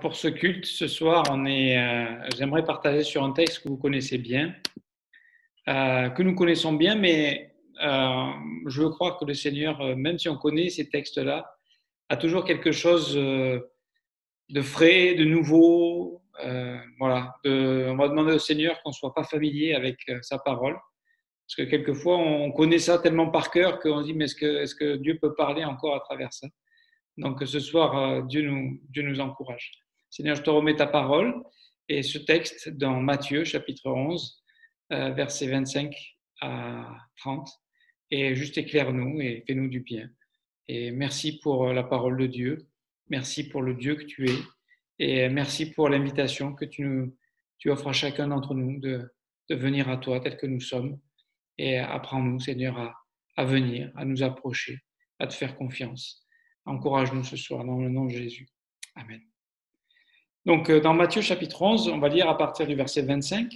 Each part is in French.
Pour ce culte, ce soir, j'aimerais partager sur un texte que vous connaissez bien, que nous connaissons bien, mais je veux croire que le Seigneur, même si on connaît ces textes-là, a toujours quelque chose de frais, de nouveau. Voilà. On va demander au Seigneur qu'on ne soit pas familier avec sa parole, parce que quelquefois, on connaît ça tellement par cœur qu'on se dit, mais est-ce que Dieu peut parler encore à travers ça? Donc ce soir, Dieu nous encourage. Seigneur, je te remets ta parole et ce texte dans Matthieu, chapitre 11, versets 25 à 30. Et juste éclaire-nous et fais-nous du bien. Et merci pour la parole de Dieu. Merci pour le Dieu que tu es. Et merci pour l'invitation que tu offres à chacun d'entre nous de venir à toi tel que nous sommes. Et apprends-nous, Seigneur, à venir, à nous approcher, à te faire confiance. Encourage-nous ce soir dans le nom de Jésus. Amen. Donc, dans Matthieu chapitre 11, on va lire à partir du verset 25.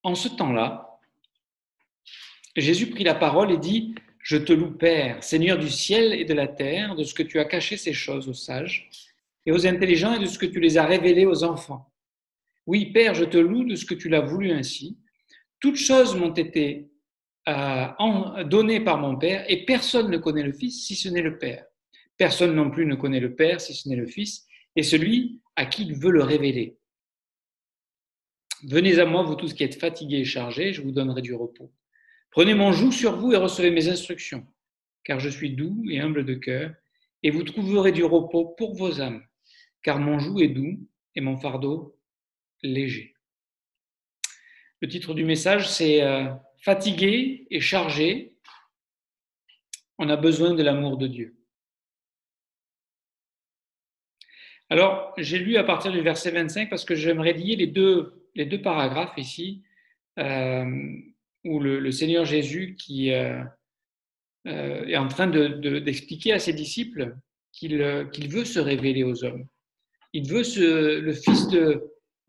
En ce temps-là, Jésus prit la parole et dit : « Je te loue, Père, Seigneur du ciel et de la terre, de ce que tu as caché ces choses aux sages et aux intelligents et de ce que tu les as révélées aux enfants. Oui, Père, je te loue de ce que tu l'as voulu ainsi. Toutes choses m'ont été données par mon Père, et personne ne connaît le Fils si ce n'est le Père. Personne non plus ne connaît le Père si ce n'est le Fils, et celui à qui il veut le révéler. Venez à moi, vous tous qui êtes fatigués et chargés, je vous donnerai du repos. Prenez mon joug sur vous et recevez mes instructions, car je suis doux et humble de cœur, et vous trouverez du repos pour vos âmes, car mon joug est doux et mon fardeau léger. Le titre du message, c'est Fatigué et chargé, on a besoin de l'amour de Dieu. Alors, j'ai lu à partir du verset 25 parce que j'aimerais lier les deux paragraphes ici, où le Seigneur Jésus qui est en train d'expliquer à ses disciples qu'il veut se révéler aux hommes. Il veut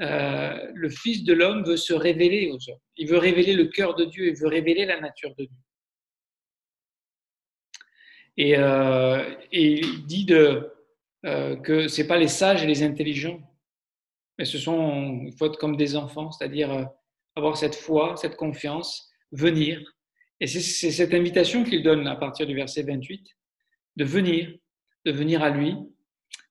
le Fils de l'homme veut se révéler aux hommes. Il veut révéler le cœur de Dieu, il veut révéler la nature de Dieu. Et il dit que ce n'est pas les sages et les intelligents, mais il faut être comme des enfants, c'est-à-dire avoir cette foi, cette confiance, venir. Et c'est cette invitation qu'il donne à partir du verset 28, de venir à lui.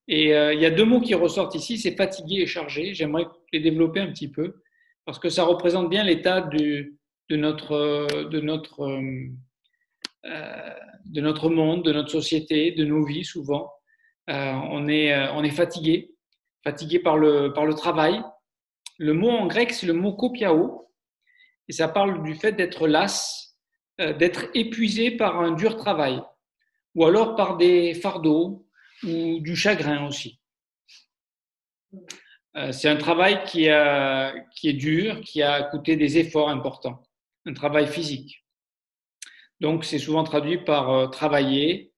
Et il y a deux mots qui ressortent ici, c'est fatigué et chargé. J'aimerais les développer un petit peu, parce que ça représente bien l'état de notre monde, de notre société, de nos vies souvent. On est fatigué par le travail. Le mot en grec, c'est le mot kopiao, et ça parle du fait d'être las, d'être épuisé par un dur travail, ou alors par des fardeaux ou du chagrin aussi. C'est un travail qui est dur, qui a coûté des efforts importants, un travail physique. Donc, c'est souvent traduit par travailler,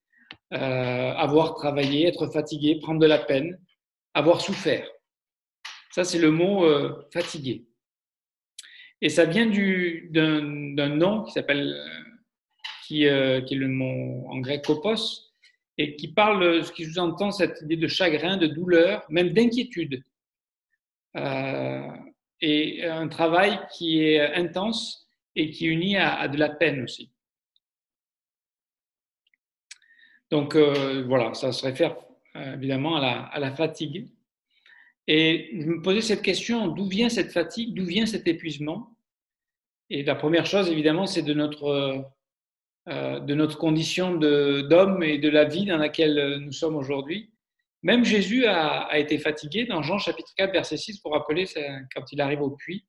avoir travaillé, être fatigué, prendre de la peine, avoir souffert. Ça, c'est le mot fatigué. Et ça vient d'un nom qui s'appelle, qui est le mot en grec kopos, et qui parle, ce qui sous-entend cette idée de chagrin, de douleur, même d'inquiétude. Et un travail qui est intense et qui unit à de la peine aussi. Donc voilà, ça se réfère évidemment à la fatigue. Et je me posais cette question, d'où vient cette fatigue, d'où vient cet épuisement? Et la première chose, évidemment, c'est de notre condition d'homme et de la vie dans laquelle nous sommes aujourd'hui. Même Jésus a été fatigué dans Jean chapitre 4, verset 6, pour rappeler quand il arrive au puits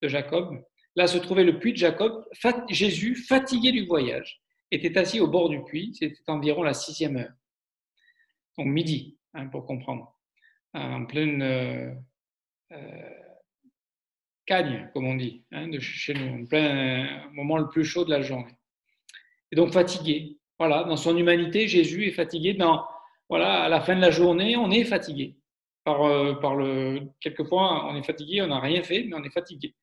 de Jacob. Là se trouvait le puits de Jacob. Jésus, fatigué du voyage, était assis au bord du puits. C'était environ la 6e heure. Donc midi, pour comprendre. En pleine cagne, comme on dit, de chez nous, en plein moment le plus chaud de la journée. Et donc fatigué. Voilà, dans son humanité, Jésus est fatigué. Voilà, à la fin de la journée, on est fatigué. Quelquefois, on est fatigué, on n'a rien fait, mais on est fatigué.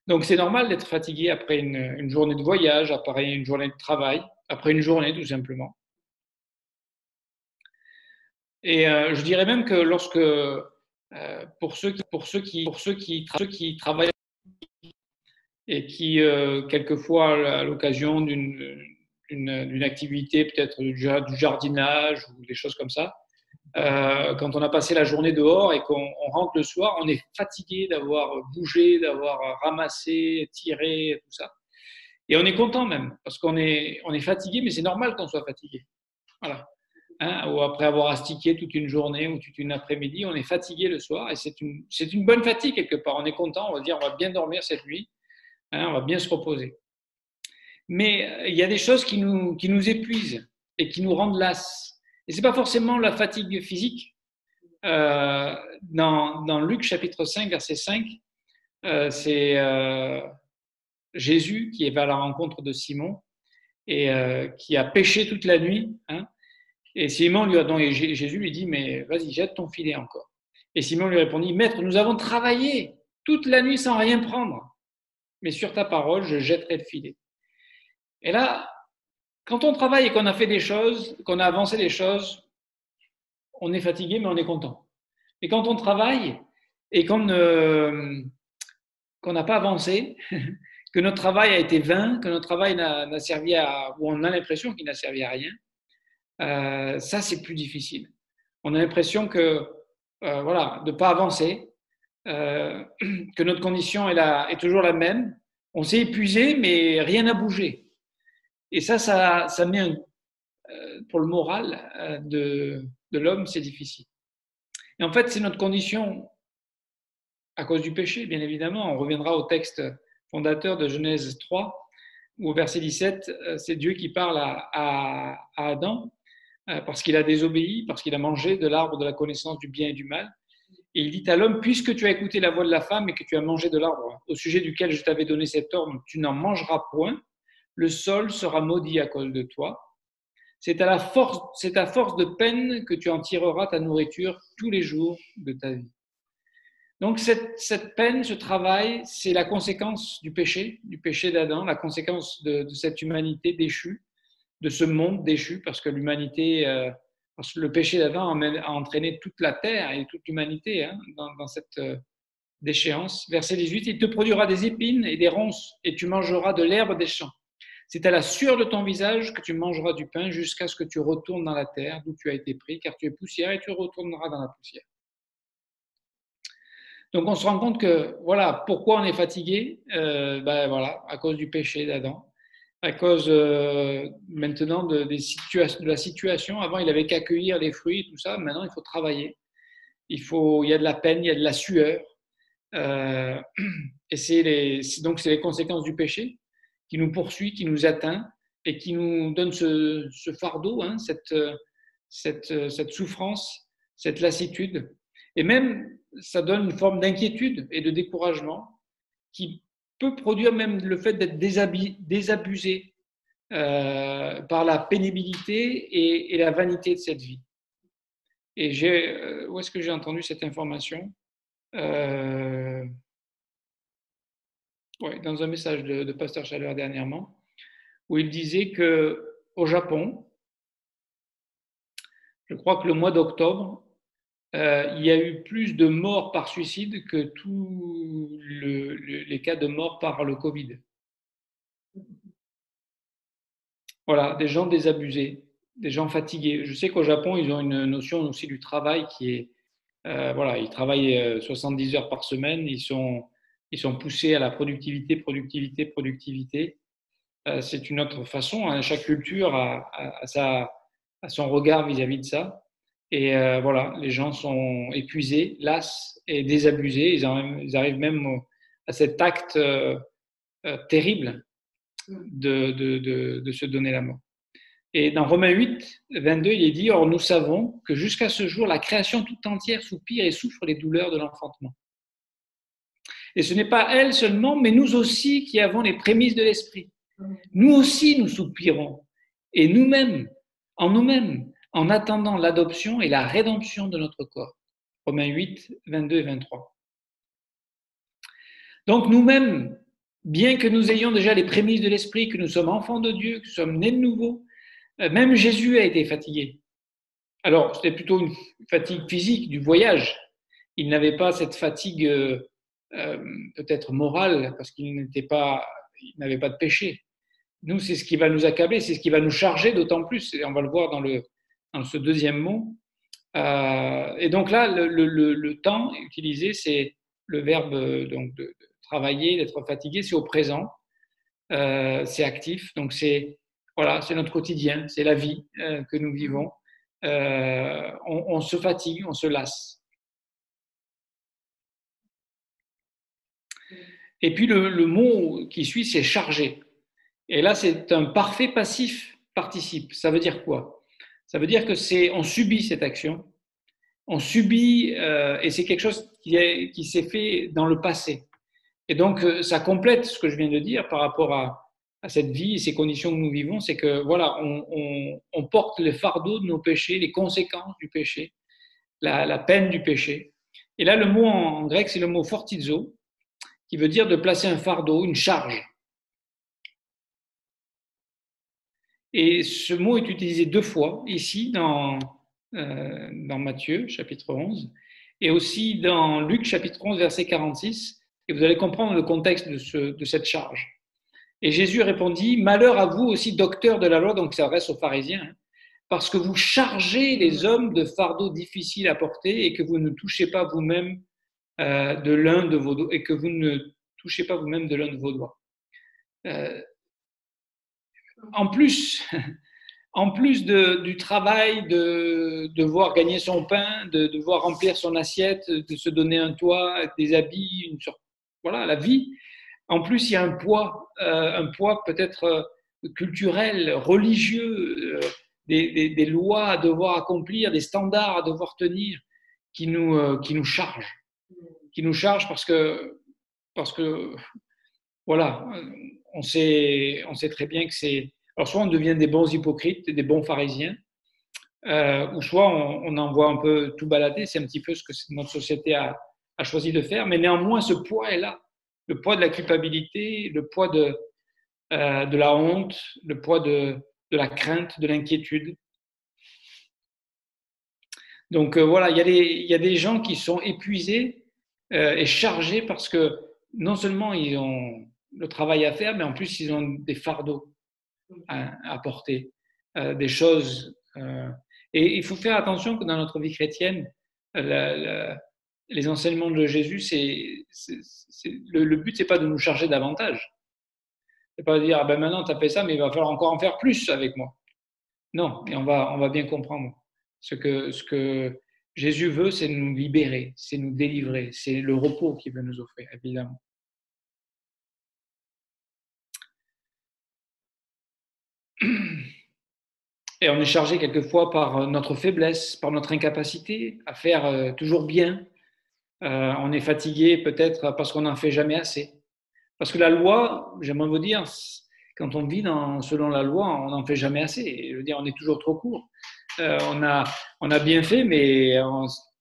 Donc c'est normal d'être fatigué après une journée de voyage, après une journée de travail, après une journée tout simplement. Et je dirais même que lorsque, pour ceux qui travaillent et qui, quelquefois, à l'occasion d'une activité, peut-être du jardinage ou des choses comme ça, quand on a passé la journée dehors et qu'on rentre le soir, on est fatigué d'avoir bougé, d'avoir ramassé, tiré, tout ça. Et on est content même, parce on est fatigué, mais c'est normal qu'on soit fatigué. Voilà. Hein, ou après avoir astiqué toute une journée ou toute une après-midi, on est fatigué le soir et c'est une bonne fatigue quelque part. On est content, on va dire on va bien dormir cette nuit, hein, on va bien se reposer. Mais il y a des choses qui nous épuisent et qui nous rendent las. Et ce n'est pas forcément la fatigue physique. Dans Luc chapitre 5, verset 5, c'est Jésus qui est à la rencontre de Simon et qui a pêché toute la nuit. Hein, et Jésus lui dit, mais vas-y, jette ton filet encore. Et Simon lui répondit, Maître, nous avons travaillé toute la nuit sans rien prendre, mais sur ta parole, je jetterai le filet. Et là, quand on travaille et qu'on a fait des choses, qu'on a avancé des choses, on est fatigué, mais on est content. Et quand on travaille et qu'on n'a pas avancé, que notre travail a été vain, que notre travail n'a servi à, ou on a l'impression qu'il n'a servi à rien, ça c'est plus difficile. On a l'impression que, voilà, de ne pas avancer, que notre condition est toujours la même. On s'est épuisé, mais rien n'a bougé. Et ça met pour le moral de l'homme, c'est difficile. Et en fait, c'est notre condition à cause du péché, bien évidemment. On reviendra au texte fondateur de Genèse 3, où au verset 17, c'est Dieu qui parle à Adam, parce qu'il a désobéi, parce qu'il a mangé de l'arbre de la connaissance du bien et du mal. Et il dit à l'homme, puisque tu as écouté la voix de la femme et que tu as mangé de l'arbre au sujet duquel je t'avais donné cet ordre, tu n'en mangeras point, le sol sera maudit à cause de toi. C'est à force de peine que tu en tireras ta nourriture tous les jours de ta vie. Donc cette peine, ce travail, c'est la conséquence du péché d'Adam, la conséquence de cette humanité déchue, de ce monde déchu, parce que parce que le péché d'Adam a entraîné toute la terre et toute l'humanité hein, dans cette déchéance. Verset 18, il te produira des épines et des ronces, et tu mangeras de l'herbe des champs. C'est à la sueur de ton visage que tu mangeras du pain jusqu'à ce que tu retournes dans la terre d'où tu as été pris, car tu es poussière et tu retourneras dans la poussière. Donc on se rend compte que voilà pourquoi on est fatigué, voilà à cause du péché d'Adam, à cause maintenant de la situation. Avant il avait qu'à cueillir les fruits tout ça, maintenant il faut travailler, il y a de la peine, il y a de la sueur, et donc c'est les conséquences du péché qui nous poursuit, qui nous atteint et qui nous donne ce fardeau, hein, cette souffrance, cette lassitude. Et même, ça donne une forme d'inquiétude et de découragement qui peut produire même le fait d'être désabusé par la pénibilité et la vanité de cette vie. Et où est-ce que j'ai entendu cette information dans un message de Pasteur Chaleur dernièrement, où il disait qu'au Japon, je crois que le mois d'octobre, il y a eu plus de morts par suicide que tous les cas de mort par le Covid. Voilà, des gens désabusés, des gens fatigués. Je sais qu'au Japon, ils ont une notion aussi du travail qui est, voilà, ils travaillent 70 heures par semaine, ils sont poussés à la productivité. C'est une autre façon, hein. Chaque culture a son regard vis-à-vis de ça. Et voilà, les gens sont épuisés, las et désabusés. Ils arrivent même à cet acte terrible de se donner la mort. Et dans Romains 8, 22, il est dit, or nous savons que jusqu'à ce jour, la création toute entière soupire et souffre les douleurs de l'enfantement. Et ce n'est pas elle seulement, mais nous aussi qui avons les prémices de l'esprit. Nous aussi, nous soupirons. Et nous-mêmes, en attendant l'adoption et la rédemption de notre corps. Romains 8, 22 et 23. Donc nous-mêmes, bien que nous ayons déjà les prémices de l'esprit, que nous sommes enfants de Dieu, que nous sommes nés de nouveau, même Jésus a été fatigué. Alors, c'était plutôt une fatigue physique du voyage. Il n'avait pas cette fatigue peut-être morale parce qu'il il n'avait pas de péché. Nous, c'est ce qui va nous accabler, c'est ce qui va nous charger d'autant plus. Et on va le voir dans ce deuxième mot. Et donc là, le temps utilisé, c'est le verbe donc de travailler, d'être fatigué, c'est au présent, c'est actif. Donc c'est voilà, c'est notre quotidien, c'est la vie que nous vivons. On se fatigue, on se lasse. Et puis le mot qui suit, c'est chargé. Et là, c'est un parfait passif participe. Ça veut dire quoi? Ça veut dire que on subit cette action, on subit, et c'est quelque chose qui s'est fait dans le passé. Et donc, ça complète ce que je viens de dire par rapport à cette vie et ces conditions que nous vivons, c'est que voilà, on porte le fardeau de nos péchés, les conséquences du péché, la peine du péché. Et là, le mot en grec, c'est le mot fortizo, qui veut dire de placer un fardeau, une charge. Et ce mot est utilisé deux fois, ici dans Matthieu, chapitre 11, et aussi dans Luc, chapitre 11, verset 46, et vous allez comprendre le contexte de cette charge. Et Jésus répondit, malheur à vous aussi, docteurs de la loi, donc ça s'adresse aux pharisiens, hein, parce que vous chargez les hommes de fardeaux difficiles à porter et que vous ne touchez pas vous-même de l'un de vos doigts, et que vous ne touchez pas vous-même de l'un de vos doigts. En plus, en plus du travail de devoir gagner son pain, de devoir remplir son assiette, de se donner un toit, des habits, une sorte, voilà, la vie. En plus, il y a un poids peut-être culturel, religieux, des lois à devoir accomplir, des standards à devoir tenir qui nous chargent. Qui nous chargent parce que voilà, on sait très bien que c'est. Alors, soit on devient des bons hypocrites, des bons pharisiens, ou soit on en voit un peu tout balader. C'est un petit peu ce que notre société a choisi de faire, mais néanmoins, ce poids est là. Le poids de la culpabilité, le poids de la honte, le poids de la crainte, de l'inquiétude. Donc voilà, il y a des gens qui sont épuisés et chargés parce que non seulement ils ont le travail à faire, mais en plus ils ont des fardeaux à porter, des choses. Et il faut faire attention que dans notre vie chrétienne, les enseignements de Jésus, le but, c'est pas de nous charger davantage. C'est pas de dire, ah ben maintenant tu as fait ça, mais il va falloir encore en faire plus avec moi. Non, et on va bien comprendre. Ce que Jésus veut, c'est nous libérer, c'est nous délivrer, c'est le repos qu'il veut nous offrir, évidemment. Et on est chargé quelquefois par notre faiblesse, par notre incapacité à faire toujours bien. On est fatigué peut-être parce qu'on n'en fait jamais assez. Parce que la loi, j'aimerais vous dire, quand on vit selon la loi, on n'en fait jamais assez. Je veux dire, on est toujours trop court. On a bien fait, mais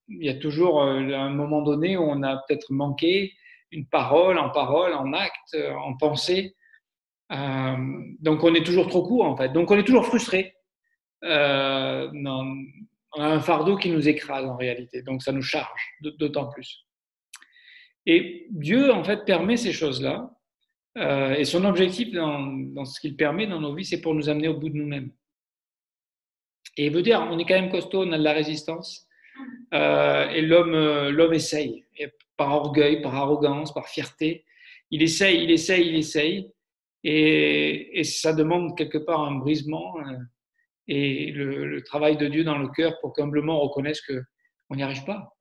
il y a toujours un moment donné où on a peut-être manqué une parole, en acte, en pensée. Donc on est toujours trop court en fait. Donc on est toujours frustré. Non, on a un fardeau qui nous écrase en réalité. Donc ça nous charge d'autant plus. Et Dieu en fait permet ces choses-là. Et son objectif dans ce qu'il permet dans nos vies, c'est pour nous amener au bout de nous-mêmes. Et il veut dire, on est quand même costaud, on a de la résistance. Et l'homme essaye, et par orgueil, par arrogance, par fierté. Il essaye. Et ça demande quelque part un brisement et le travail de Dieu dans le cœur pour qu'humblement on reconnaisse qu'on n'y arrive pas.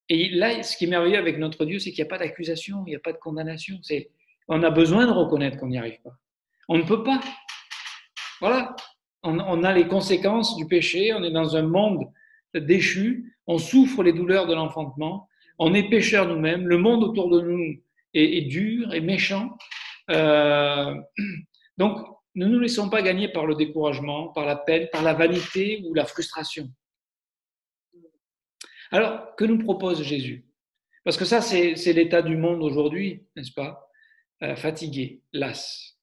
Et là, ce qui est merveilleux avec notre Dieu, c'est qu'il n'y a pas d'accusation, il n'y a pas de condamnation. On a besoin de reconnaître qu'on n'y arrive pas. On ne peut pas. Voilà. On a les conséquences du péché, on est dans un monde déchu, on souffre les douleurs de l'enfantement, on est pécheurs nous-mêmes, le monde autour de nous est dur et méchant. Donc, ne nous laissons pas gagner par le découragement, par la peine, par la vanité ou la frustration. Alors, que nous propose Jésus? Parce que ça, c'est l'état du monde aujourd'hui, n'est-ce pas? Fatigué, las,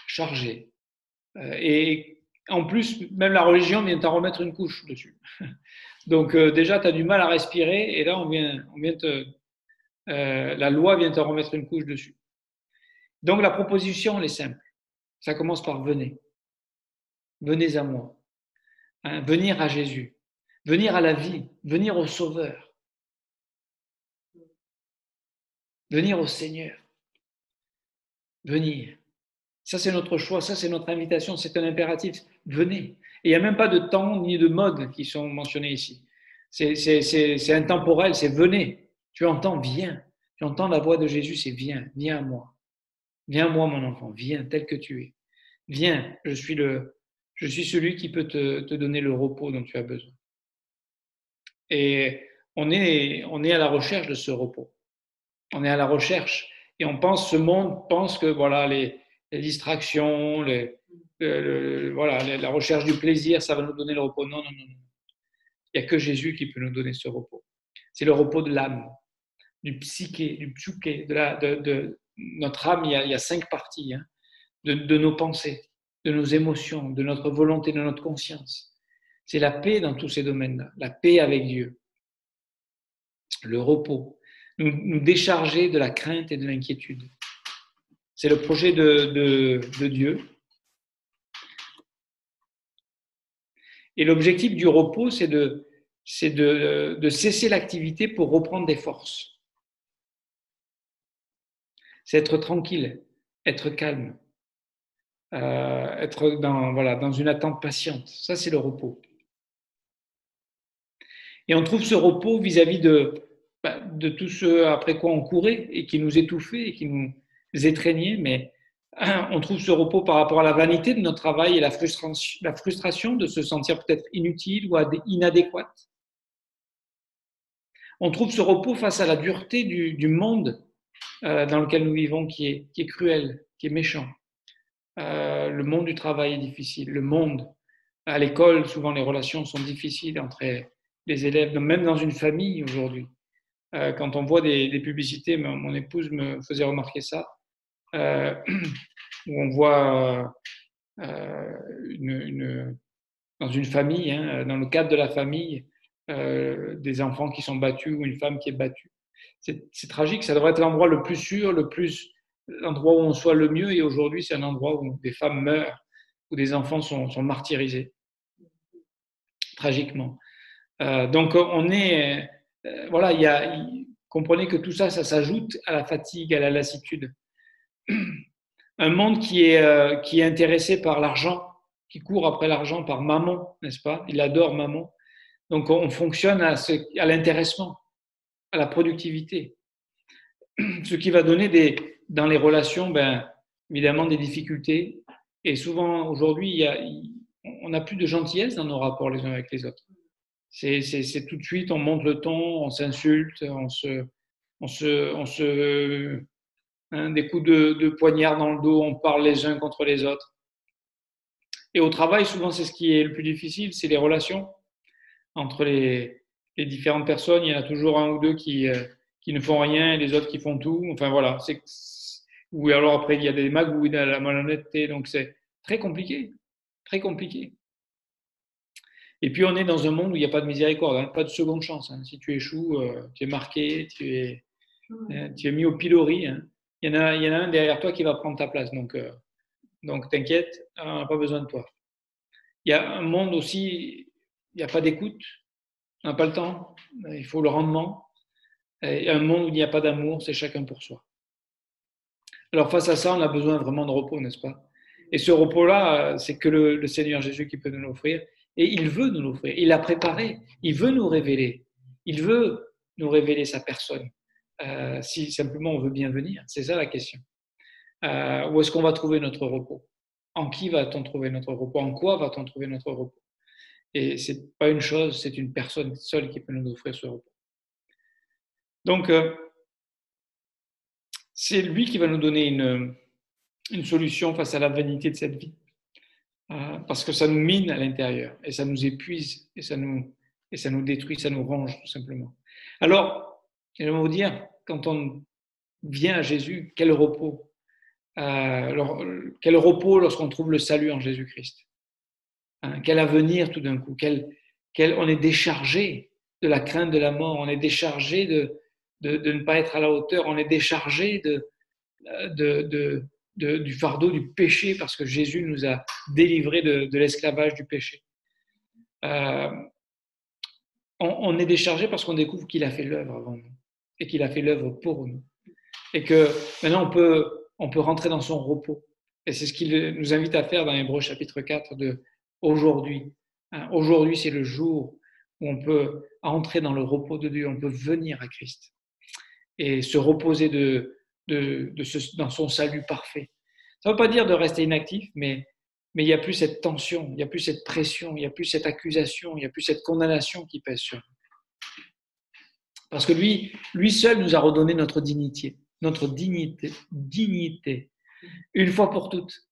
chargé. Et En plus, même la religion vient t'en remettre une couche dessus. Donc déjà, tu as du mal à respirer et là, la loi vient te remettre une couche dessus. Donc la proposition, elle est simple. Ça commence par venez. Venez à moi. Hein, venir à Jésus. Venir à la vie. Venir au Sauveur. Venir au Seigneur. Venir. Ça, c'est notre choix. Ça, c'est notre invitation. C'est un impératif. Venez. Et il n'y a même pas de temps ni de mode qui sont mentionnés ici. C'est intemporel. C'est venez. Tu entends, viens. Tu entends la voix de Jésus, c'est viens. Viens à moi. Viens à moi, mon enfant. Viens tel que tu es. Viens. Je suis celui qui peut te donner le repos dont tu as besoin. Et on est à la recherche de ce repos. On est à la recherche. Et ce monde pense que voilà, les distractions, voilà, la recherche du plaisir, ça va nous donner le repos. Non, non, non, non. Il n'y a que Jésus qui peut nous donner ce repos. C'est le repos de l'âme, du psyché, de notre âme. Il y a 5 parties, hein, de nos pensées, de nos émotions, de notre volonté, de notre conscience. C'est la paix dans tous ces domaines-là, la paix avec Dieu, le repos, nous décharger de la crainte et de l'inquiétude. C'est le projet de Dieu. Et l'objectif du repos, c'est de cesser l'activité pour reprendre des forces. C'est être tranquille, être calme, être dans une attente patiente. Ça, c'est le repos. Et on trouve ce repos vis-à-vis de tout ce après quoi on courait et qui nous étouffait et qui nous étreignait, mais on trouve ce repos par rapport à la vanité de notre travail et la frustration de se sentir peut-être inutile ou inadéquate. On trouve ce repos face à la dureté du monde dans lequel nous vivons qui est cruel, qui est méchant. Le monde du travail est difficile. Le monde, à l'école, souvent les relations sont difficiles entre les élèves, même dans une famille aujourd'hui. Quand on voit des publicités, mon épouse me faisait remarquer ça, où on voit dans une famille, hein, dans le cadre de la famille, des enfants qui sont battus ou une femme qui est battue. C'est tragique, ça devrait être l'endroit le plus sûr, l'endroit où on soit le mieux, et aujourd'hui c'est un endroit où des femmes meurent, où des enfants sont martyrisés, tragiquement. Donc on est, voilà, comprenez que tout ça, ça s'ajoute à la fatigue, à la lassitude. Un monde qui est intéressé par l'argent, qui court après l'argent par maman, n'est-ce pas? Il adore maman. Donc on fonctionne à l'intéressement, à la productivité, ce qui va donner dans les relations, évidemment, des difficultés. Et souvent aujourd'hui, on n'a plus de gentillesse dans nos rapports les uns avec les autres. C'est tout de suite, on monte le ton, on s'insulte, des coups de poignard dans le dos, on parle les uns contre les autres. Et au travail, souvent, c'est ce qui est le plus difficile, c'est les relations entre les différentes personnes. Il y en a toujours un ou deux qui ne font rien et les autres qui font tout. Enfin voilà. Ou alors après, il y a des magouilles, la malhonnêteté. Donc c'est très compliqué. Très compliqué. Et puis on est dans un monde où il n'y a pas de miséricorde, hein, pas de seconde chance. Hein. Si tu échoues, tu es marqué, tu es mis au pilori. Hein. Il y en a un derrière toi qui va prendre ta place. Donc t'inquiète, on n'a pas besoin de toi. Il y a un monde aussi, il n'y a pas d'écoute, on n'a pas le temps, il faut le rendement. Et un monde où il n'y a pas d'amour, c'est chacun pour soi. Alors face à ça, on a besoin vraiment de repos, n'est-ce pas? Et ce repos-là, c'est que le Seigneur Jésus qui peut nous l'offrir. Et il veut nous l'offrir. Il l'a préparé. Il veut nous révéler. Il veut nous révéler sa personne. Si simplement on veut bien venir. C'est ça la question. Où est-ce qu'on va trouver notre repos? En qui va-t-on trouver notre repos? En quoi va-t-on trouver notre repos? Et ce n'est pas une chose, c'est une personne seule qui peut nous offrir ce repos. Donc, c'est lui qui va nous donner une solution face à la vanité de cette vie. Parce que ça nous mine à l'intérieur et ça nous épuise et ça nous détruit, ça nous ronge tout simplement. Alors, j'aimerais vous dire, quand on vient à Jésus, quel repos. Quel repos lorsqu'on trouve le salut en Jésus-Christ. hein, quel avenir tout d'un coup, on est déchargé de la crainte de la mort, on est déchargé de ne pas être à la hauteur, on est déchargé du fardeau du péché parce que Jésus nous a délivrés de l'esclavage du péché. On est déchargé parce qu'on découvre qu'il a fait l'œuvre avant nous et qu'il a fait l'œuvre pour nous. Et que maintenant on peut rentrer dans son repos. Et c'est ce qu'il nous invite à faire dans Hébreux chapitre 4 de aujourd'hui. Aujourd'hui, c'est le jour où on peut entrer dans le repos de Dieu, on peut venir à Christ et se reposer dans son salut parfait. Ça ne veut pas dire de rester inactif, mais il n'y a plus cette tension, il n'y a plus cette pression, il n'y a plus cette accusation, il n'y a plus cette condamnation qui pèse sur nous. Parce que lui seul nous a redonné notre dignité, une fois pour toutes.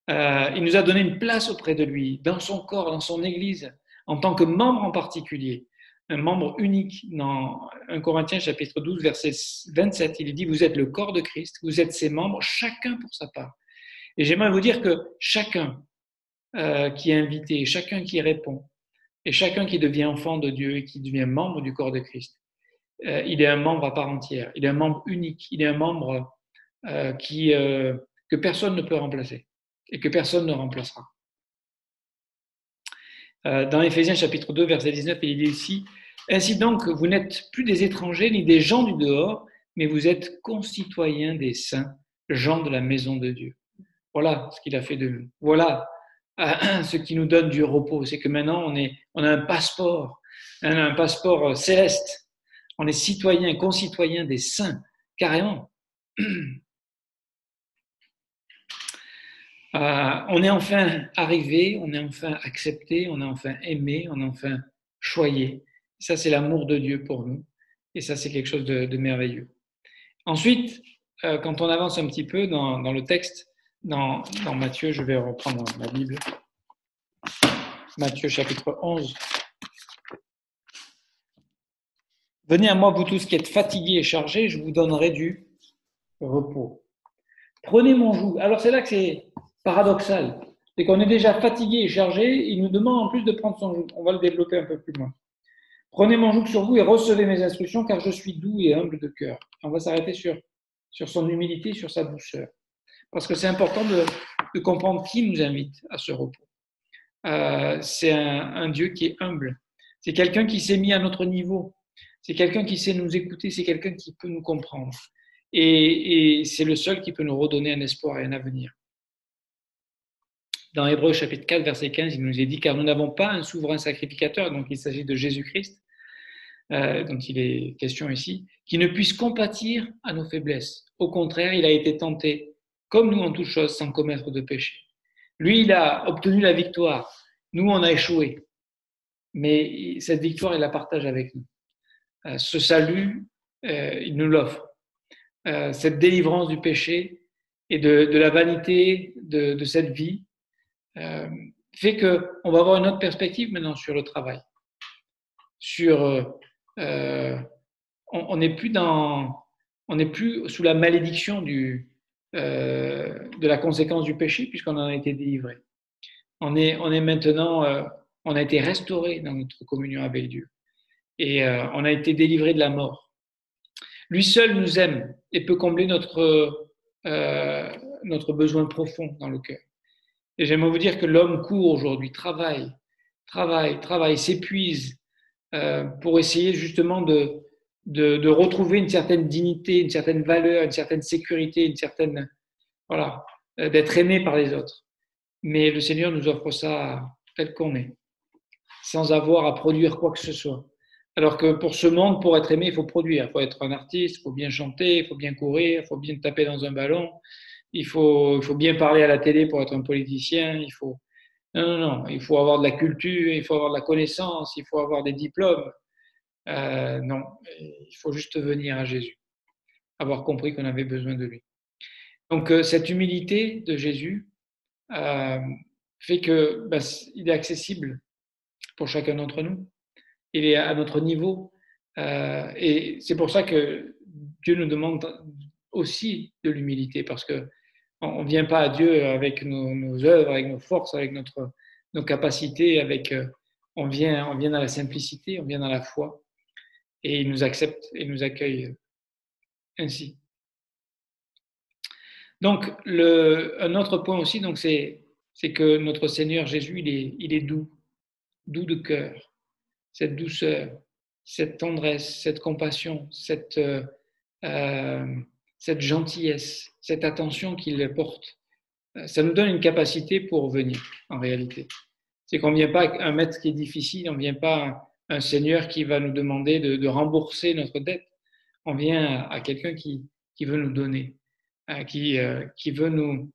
Il nous a donné une place auprès de lui, dans son corps, dans son Église, en tant que membre en particulier, un membre unique. Dans 1 Corinthiens chapitre 12, verset 27, il dit « Vous êtes le corps de Christ, vous êtes ses membres, chacun pour sa part. » Et j'aimerais vous dire que chacun qui est invité, chacun qui répond, et chacun qui devient enfant de Dieu et qui devient membre du corps de Christ, il est un membre à part entière, il est un membre unique, il est un membre que personne ne peut remplacer et que personne ne remplacera. Dans Éphésiens chapitre 2, verset 19, il dit ici « Ainsi donc, vous n'êtes plus des étrangers ni des gens du dehors, mais vous êtes concitoyens des saints, gens de la maison de Dieu. » Voilà ce qu'il a fait de nous. Voilà ce qui nous donne du repos. C'est que maintenant, on a un passeport céleste. On est citoyen, concitoyen des saints, carrément. On est enfin arrivé, on est enfin accepté, on est enfin aimé, on est enfin choyé. Ça, c'est l'amour de Dieu pour nous. Et ça, c'est quelque chose de merveilleux. Ensuite, quand on avance un petit peu dans le texte, dans Matthieu, je vais reprendre ma Bible. Matthieu chapitre 11. Venez à moi, vous tous qui êtes fatigués et chargés, je vous donnerai du repos. Prenez mon joug. Alors c'est là que c'est paradoxal. C'est qu'on est déjà fatigué et chargé, il nous demande en plus de prendre son joug. On va le développer un peu plus loin. Prenez mon joug sur vous et recevez mes instructions, car je suis doux et humble de cœur. On va s'arrêter sur son humilité, sur sa douceur. Parce que c'est important de comprendre qui nous invite à ce repos. C'est un Dieu qui est humble. C'est quelqu'un qui s'est mis à notre niveau. C'est quelqu'un qui sait nous écouter. C'est quelqu'un qui peut nous comprendre. Et c'est le seul qui peut nous redonner un espoir et un avenir. Dans Hébreux chapitre 4, verset 15, il nous est dit « Car nous n'avons pas un souverain sacrificateur », donc il s'agit de Jésus-Christ, dont il est question ici, qui ne puisse compatir à nos faiblesses. Au contraire, il a été tenté, comme nous en toutes choses, sans commettre de péché. Lui, il a obtenu la victoire. Nous, on a échoué. Mais cette victoire, il la partage avec nous. Ce salut, il nous l'offre. Cette délivrance du péché et de la vanité de cette vie fait qu'on va avoir une autre perspective maintenant sur le travail. On n'est plus sous la malédiction de la conséquence du péché puisqu'on en a été délivré. On est maintenant, on a été restauré dans notre communion avec Dieu et on a été délivré de la mort. Lui seul nous aime et peut combler notre besoin profond dans le cœur. Et j'aimerais vous dire que l'homme court aujourd'hui, travaille, s'épuise pour essayer justement de retrouver une certaine dignité, une certaine valeur, une certaine sécurité, d'être aimé par les autres. Mais le Seigneur nous offre ça tel qu'on est, sans avoir à produire quoi que ce soit. Alors que pour ce monde, pour être aimé, il faut produire. Il faut être un artiste, il faut bien chanter, il faut bien courir, il faut bien taper dans un ballon, il faut bien parler à la télé pour être un politicien. Non, il faut avoir de la culture, il faut avoir de la connaissance, il faut avoir des diplômes. Non, il faut juste venir à Jésus, avoir compris qu'on avait besoin de lui. Donc cette humilité de Jésus fait que il est accessible pour chacun d'entre nous. Il est à notre niveau. Et c'est pour ça que Dieu nous demande aussi de l'humilité, parce qu'on ne vient pas à Dieu avec nos œuvres, avec nos forces, avec nos capacités avec, on vient dans la simplicité, on vient dans la foi, et il nous accepte et nous accueille ainsi. Donc, un autre point aussi, donc c'est que notre Seigneur Jésus, il est doux, doux de cœur. Cette douceur, cette tendresse, cette compassion, cette gentillesse, cette attention qu'il porte, ça nous donne une capacité pour venir, en réalité. C'est qu'on ne vient pas à un maître qui est difficile, on ne vient pas à un Seigneur qui va nous demander de rembourser notre dette. On vient à quelqu'un qui veut nous donner, qui veut nous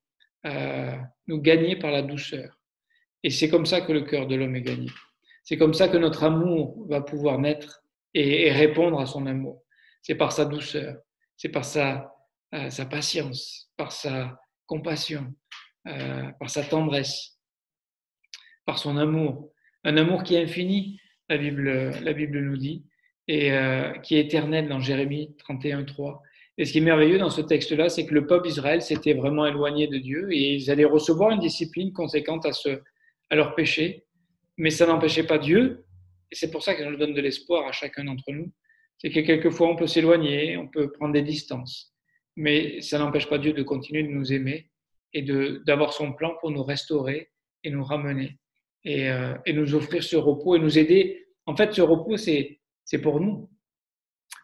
gagner par la douceur. Et c'est comme ça que le cœur de l'homme est gagné. C'est comme ça que notre amour va pouvoir naître et répondre à son amour. C'est par sa douceur, c'est par sa patience, par sa compassion, par sa tendresse, par son amour. Un amour qui est infini, la Bible nous dit, et qui est éternel dans Jérémie 31:3. Et ce qui est merveilleux dans ce texte-là, c'est que le peuple d'Israël s'était vraiment éloigné de Dieu et ils allaient recevoir une discipline conséquente à leur péché. Mais ça n'empêchait pas Dieu, et c'est pour ça que je donne de l'espoir à chacun d'entre nous, c'est que quelquefois on peut s'éloigner, on peut prendre des distances, mais ça n'empêche pas Dieu de continuer de nous aimer et d'avoir son plan pour nous restaurer et nous ramener et nous offrir ce repos et nous aider. En fait, ce repos, c'est pour nous.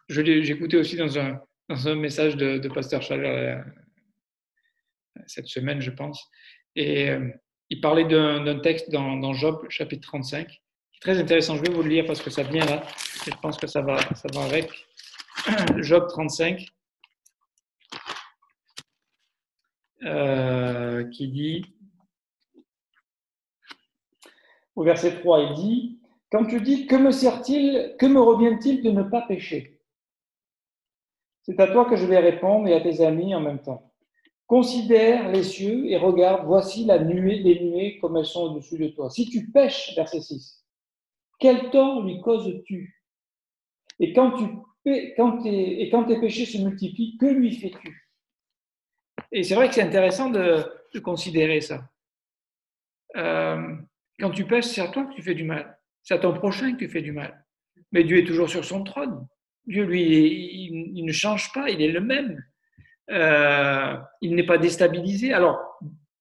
J'écoutais aussi dans un message de Pasteur Chaleur cette semaine, je pense, et il parlait d'un texte dans Job, chapitre 35, qui est très intéressant. Je vais vous le lire parce que ça vient là, et je pense que ça va avec. Job 35, qui dit, au verset 3, il dit « Quand tu dis, que me sert-il, que me revient-il de ne pas pécher ? C'est à toi que je vais répondre et à tes amis en même temps. Considère les cieux et regarde, voici les nuées comme elles sont au-dessus de toi. Si tu pèches, verset 6, quel tort lui causes-tu ? Et quand tes péchés se multiplient, que lui fais-tu ? » Et c'est vrai que c'est intéressant de considérer ça. Quand tu pèches, c'est à toi que tu fais du mal. C'est à ton prochain que tu fais du mal. Mais Dieu est toujours sur son trône. Dieu, lui, il ne change pas, il est le même. Il n'est pas déstabilisé. Alors,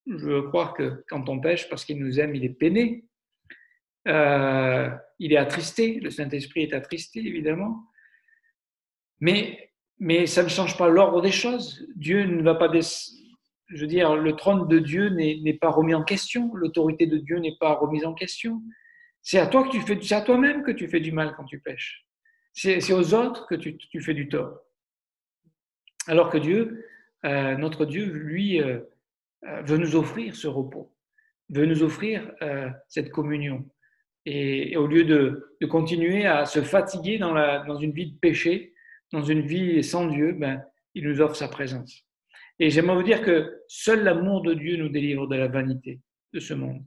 je veux croire que quand on pêche, parce qu'il nous aime, il est peiné. Il est attristé. Le Saint-Esprit est attristé, évidemment. Mais ça ne change pas l'ordre des choses. Dieu ne va pas... Je veux dire, le trône de Dieu n'est pas remis en question. L'autorité de Dieu n'est pas remise en question. C'est à toi-même que tu fais du mal quand tu pêches. C'est aux autres que tu fais du tort. Alors que Dieu, notre Dieu, lui, veut nous offrir ce repos, veut nous offrir cette communion. Et au lieu de continuer à se fatiguer dans une vie de péché, dans une vie sans Dieu, il nous offre sa présence. Et j'aimerais vous dire que seul l'amour de Dieu nous délivre de la vanité de ce monde.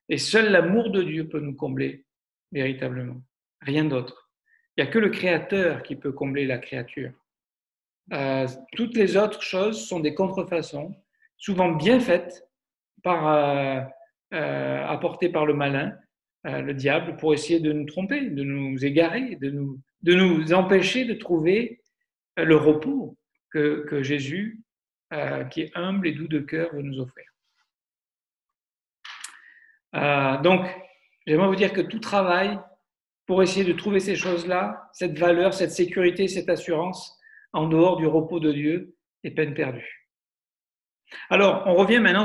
Et seul l'amour de Dieu peut nous combler véritablement. Rien d'autre. Il n'y a que le Créateur qui peut combler la créature. Toutes les autres choses sont des contrefaçons, souvent bien faites, apportées par le malin, le diable, pour essayer de nous tromper, de nous égarer, de nous empêcher de trouver le repos que Jésus, qui est humble et doux de cœur, veut nous offrir. Donc, j'aimerais vous dire que tout travail pour essayer de trouver ces choses-là, cette valeur, cette sécurité, cette assurance, en dehors du repos de Dieu, est peine perdue. Alors, on revient maintenant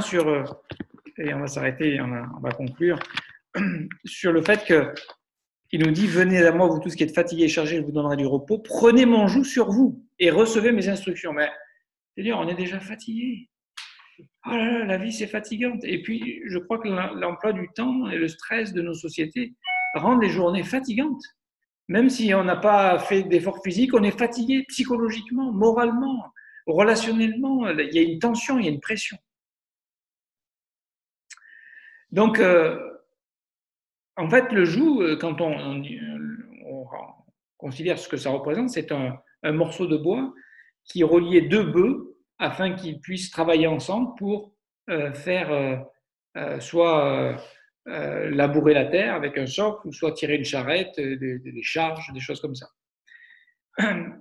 et on va s'arrêter, on va conclure, sur le fait qu'il nous dit « Venez à moi, vous tous qui êtes fatigués et chargés, je vous donnerai du repos. Prenez mon joug sur vous et recevez mes instructions. » Mais, c'est-à-dire, on est déjà fatigué. Oh là là, la vie, c'est fatigante. Et puis, je crois que l'emploi du temps et le stress de nos sociétés rendent les journées fatigantes. Même si on n'a pas fait d'efforts physiques, on est fatigué psychologiquement, moralement, relationnellement. Il y a une tension, il y a une pression. Donc, en fait, le joug, quand on considère ce que ça représente, c'est un morceau de bois qui reliait deux bœufs afin qu'ils puissent travailler ensemble pour faire soit labourer la terre avec un socle, ou soit tirer une charrette, des charges, des choses comme ça.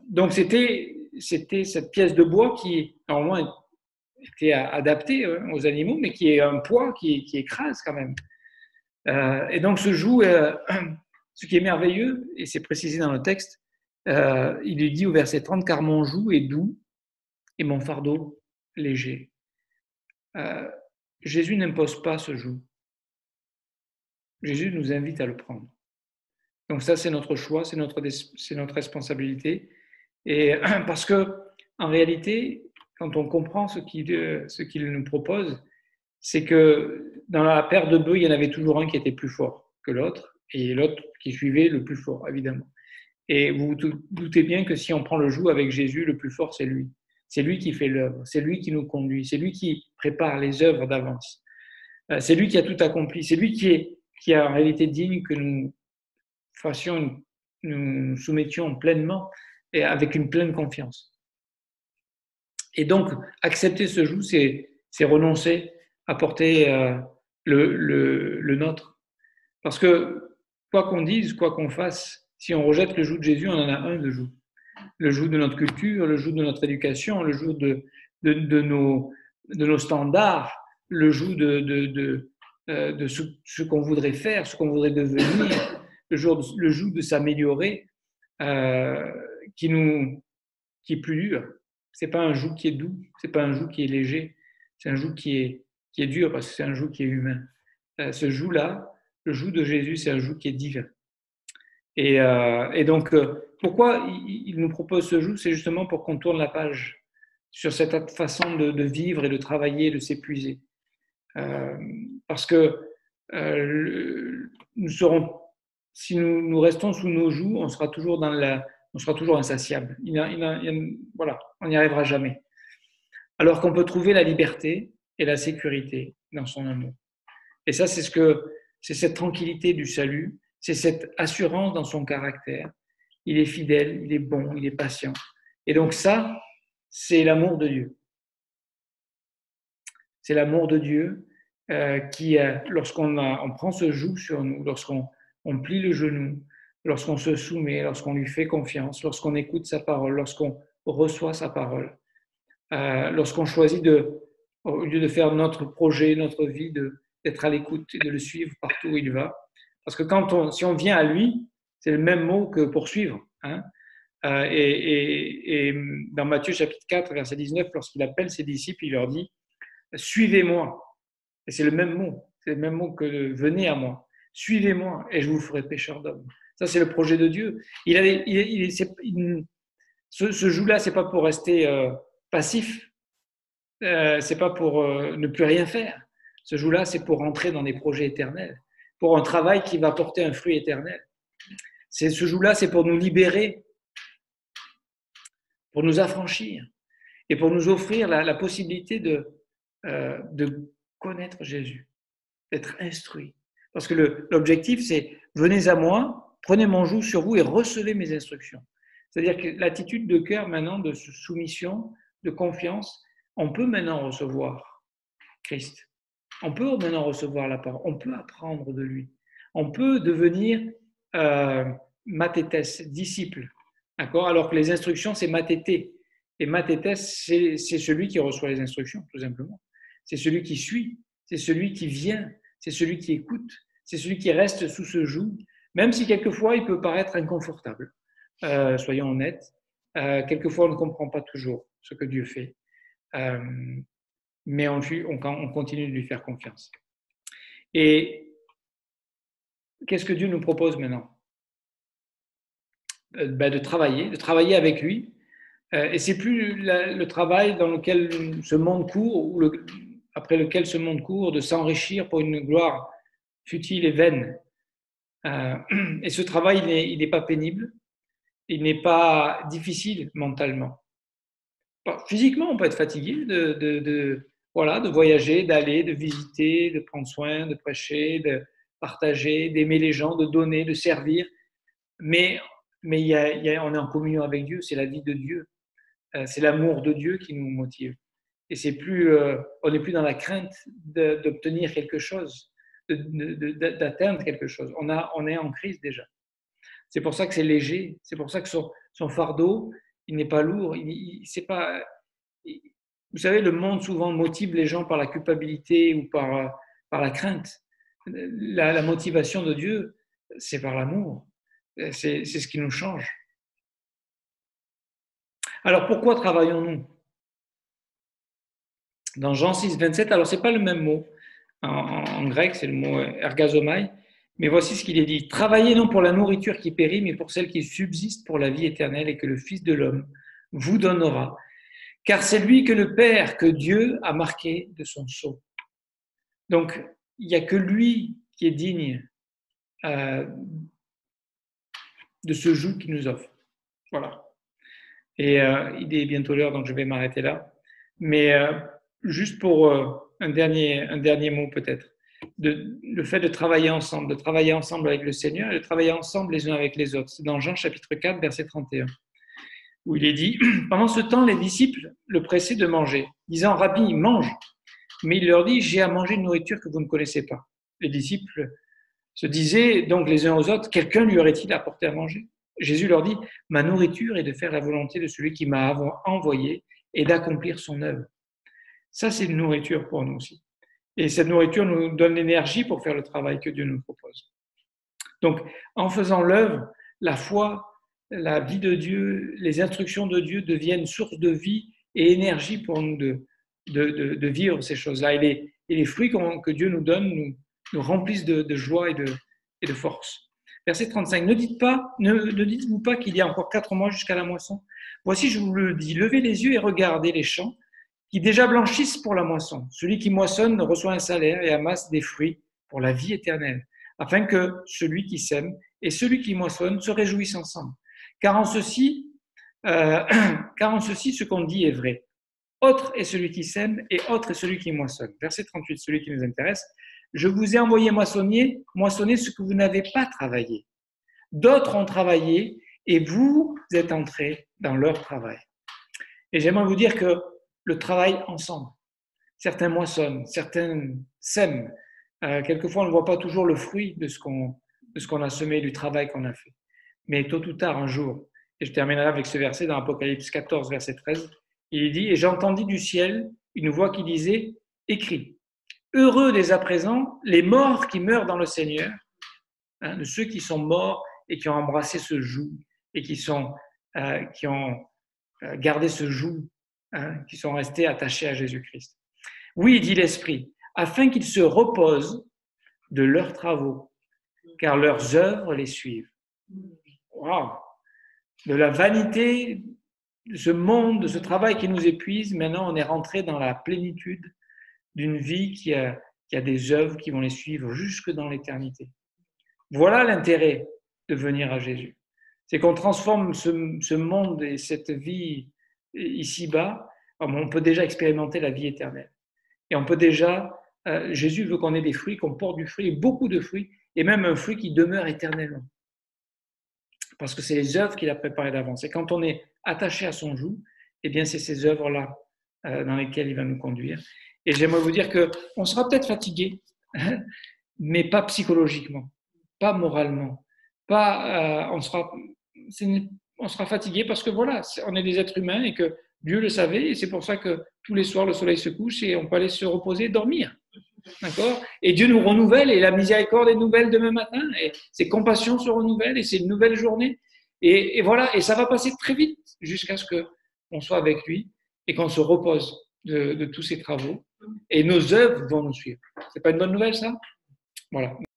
Donc c'était cette pièce de bois qui, normalement, était adaptée aux animaux, mais qui est un poids qui écrase quand même. Et donc ce joug, ce qui est merveilleux, et c'est précisé dans le texte, il lui dit au verset 30, car mon joug est doux et mon fardeau léger. Jésus n'impose pas ce joug. Jésus nous invite à le prendre. Donc ça, c'est notre choix, c'est notre responsabilité. Et parce que, en réalité, quand on comprend ce qu'il nous propose, c'est que dans la paire de bœufs, il y en avait toujours un qui était plus fort que l'autre, et l'autre qui suivait le plus fort, évidemment. Et vous vous doutez bien que si on prend le joug avec Jésus, le plus fort, c'est lui. C'est lui qui fait l'œuvre, c'est lui qui nous conduit, c'est lui qui prépare les œuvres d'avance. C'est lui qui a tout accompli, c'est lui qui est en réalité digne que nous nous soumettions pleinement et avec une pleine confiance. Et donc, accepter ce joug, c'est renoncer à porter le nôtre. Parce que, quoi qu'on dise, quoi qu'on fasse, si on rejette le joug de Jésus, on en a un de joug. Le joug de notre culture, le joug de notre éducation, le joug de nos standards, le joug de ce qu'on voudrait faire, ce qu'on voudrait devenir, le joug de s'améliorer, qui est plus dur. C'est pas un joug qui est doux, c'est pas un joug qui est léger, c'est un joug qui est dur parce que c'est un joug qui est humain. Ce joug-là, le joug de Jésus, c'est un joug qui est divin. Et donc, pourquoi il nous propose ce joug? C'est justement pour qu'on tourne la page sur cette façon de vivre et de travailler, de s'épuiser. Parce que si nous restons sous nos jougs, on sera toujours insatiable. Voilà, on n'y arrivera jamais. Alors qu'on peut trouver la liberté et la sécurité dans son amour. Et ça, c'est cette tranquillité du salut, c'est cette assurance dans son caractère. Il est fidèle, il est bon, il est patient. Et donc ça, c'est l'amour de Dieu. C'est l'amour de Dieu qui, lorsqu'on prend ce joug sur nous, lorsqu'on plie le genou, lorsqu'on se soumet, lorsqu'on lui fait confiance, lorsqu'on écoute sa parole, lorsqu'on reçoit sa parole, lorsqu'on choisit au lieu de faire notre projet, notre vie, d'être à l'écoute et de le suivre partout où il va. Parce que si on vient à lui, c'est le même mot que poursuivre. Hein. Et dans Matthieu chapitre 4, verset 19, lorsqu'il appelle ses disciples, il leur dit « Suivez-moi ». Et c'est le même mot que « Venez à moi ». Suivez-moi et je vous ferai pécheur d'hommes. Ça, c'est le projet de Dieu. Ce joug-là, c'est pas pour rester passif. C'est pas pour ne plus rien faire. Ce joug-là, c'est pour entrer dans des projets éternels, pour un travail qui va porter un fruit éternel. Ce joug-là, c'est pour nous libérer, pour nous affranchir et pour nous offrir la possibilité de connaître Jésus, d'être instruit. Parce que l'objectif, c'est venez à moi, prenez mon joug sur vous et recevez mes instructions. C'est-à-dire que l'attitude de cœur maintenant de soumission, de confiance, on peut maintenant recevoir Christ. On peut maintenant recevoir la parole. On peut apprendre de lui. On peut devenir mathétès, disciple. D'accord? Alors que les instructions, c'est mathété. Et mathétès, c'est celui qui reçoit les instructions, tout simplement. C'est celui qui suit. C'est celui qui vient. C'est celui qui écoute. C'est celui qui reste sous ce joug, même si quelquefois il peut paraître inconfortable. Soyons honnêtes. Quelquefois, on ne comprend pas toujours ce que Dieu fait. Mais on continue de lui faire confiance. Et qu'est-ce que Dieu nous propose maintenant? De travailler avec lui. Et c'est plus le travail dans lequel ce monde court, après lequel ce monde court, de s'enrichir pour une gloire futile et vaine. Et ce travail, il n'est pas pénible, il n'est pas difficile mentalement. Physiquement, on peut être fatigué de voyager, d'aller, de visiter, de prendre soin, de prêcher, de partager, d'aimer les gens, de donner, de servir. Mais on est en communion avec Dieu, c'est la vie de Dieu. C'est l'amour de Dieu qui nous motive. Et on n'est plus dans la crainte d'obtenir quelque chose. d'atteindre quelque chose. On est en crise déjà. C'est pour ça que c'est léger. C'est pour ça que son fardeau, il n'est pas lourd. C'est pas. Vous savez, le monde souvent motive les gens par la culpabilité ou par la crainte. La motivation de Dieu, c'est par l'amour. C'est ce qui nous change. Alors pourquoi travaillons-nous? Dans Jean 6, 27, alors ce n'est pas le même mot. En grec, c'est le mot ergazomai. Mais voici ce qu'il est dit. Travaillez non pour la nourriture qui périt, mais pour celle qui subsiste pour la vie éternelle et que le Fils de l'homme vous donnera. Car c'est lui que le Père, que Dieu a marqué de son sceau. Donc, il n'y a que lui qui est digne de ce joug qu'il nous offre. Voilà. Et il est bientôt l'heure, donc je vais m'arrêter là. Mais juste pour un dernier mot peut-être. Le fait de travailler ensemble avec le Seigneur et de travailler ensemble les uns avec les autres. C'est dans Jean chapitre 4, verset 31, où il est dit « Pendant ce temps, les disciples le pressaient de manger, disant « Rabbi, mange !» Mais il leur dit « J'ai à manger une nourriture que vous ne connaissez pas. » Les disciples se disaient donc les uns aux autres « Quelqu'un lui aurait-il apporté à manger ?» Jésus leur dit « Ma nourriture est de faire la volonté de celui qui m'a envoyé et d'accomplir son œuvre. » Ça, c'est une nourriture pour nous aussi. Et cette nourriture nous donne l'énergie pour faire le travail que Dieu nous propose. Donc, en faisant l'œuvre, la foi, la vie de Dieu, les instructions de Dieu deviennent source de vie et énergie pour nous de vivre ces choses-là. Et les fruits que Dieu nous donne nous remplissent de joie et de force. Verset 35. Ne dites-vous pas qu'il y a encore 4 mois jusqu'à la moisson? Voici, je vous le dis, levez les yeux et regardez les champs qui déjà blanchissent pour la moisson. Celui qui moissonne reçoit un salaire et amasse des fruits pour la vie éternelle, afin que celui qui sème et celui qui moissonne se réjouissent ensemble. Car en ceci, ce qu'on dit est vrai. Autre est celui qui sème et autre est celui qui moissonne. Verset 38, celui qui nous intéresse. Je vous ai envoyé moissonner ce que vous n'avez pas travaillé. D'autres ont travaillé et vous êtes entrés dans leur travail. Et j'aimerais vous dire que le travail ensemble. Certains moissonnent, certains sèment. Quelquefois, on ne voit pas toujours le fruit de ce qu'on a semé, du travail qu'on a fait. Mais tôt ou tard, un jour, et je terminerai avec ce verset dans Apocalypse 14, verset 13, il dit « Et j'entendis du ciel une voix qui disait « Écris, heureux dès à présent les morts qui meurent dans le Seigneur, de ceux qui sont morts et qui ont embrassé ce joug et qui ont gardé ce joug, qui sont restés attachés à Jésus-Christ. Oui, dit l'Esprit, afin qu'ils se reposent de leurs travaux, car leurs œuvres les suivent. » Wow. De la vanité de ce monde, de ce travail qui nous épuise, maintenant on est rentré dans la plénitude d'une vie qui a des œuvres qui vont les suivre jusque dans l'éternité. Voilà l'intérêt de venir à Jésus. C'est qu'on transforme ce monde et cette vie ici-bas, on peut déjà expérimenter la vie éternelle. Et on peut déjà, Jésus veut qu'on ait des fruits, qu'on porte du fruit, beaucoup de fruits, et même un fruit qui demeure éternellement. Parce que c'est les œuvres qu'il a préparées d'avance. Et quand on est attaché à son joug, eh bien c'est ces œuvres-là dans lesquelles il va nous conduire. Et j'aimerais vous dire qu'on sera peut-être fatigué, mais pas psychologiquement, pas moralement, on sera fatigué parce que voilà, on est des êtres humains et que Dieu le savait, et c'est pour ça que tous les soirs le soleil se couche et on peut aller se reposer et dormir. D'accord? Et Dieu nous renouvelle et la miséricorde est nouvelle demain matin et ses compassions se renouvellent et c'est une nouvelle journée. Et voilà, et ça va passer très vite jusqu'à ce qu'on soit avec lui et qu'on se repose de tous ses travaux et nos œuvres vont nous suivre. C'est pas une bonne nouvelle ça? Voilà.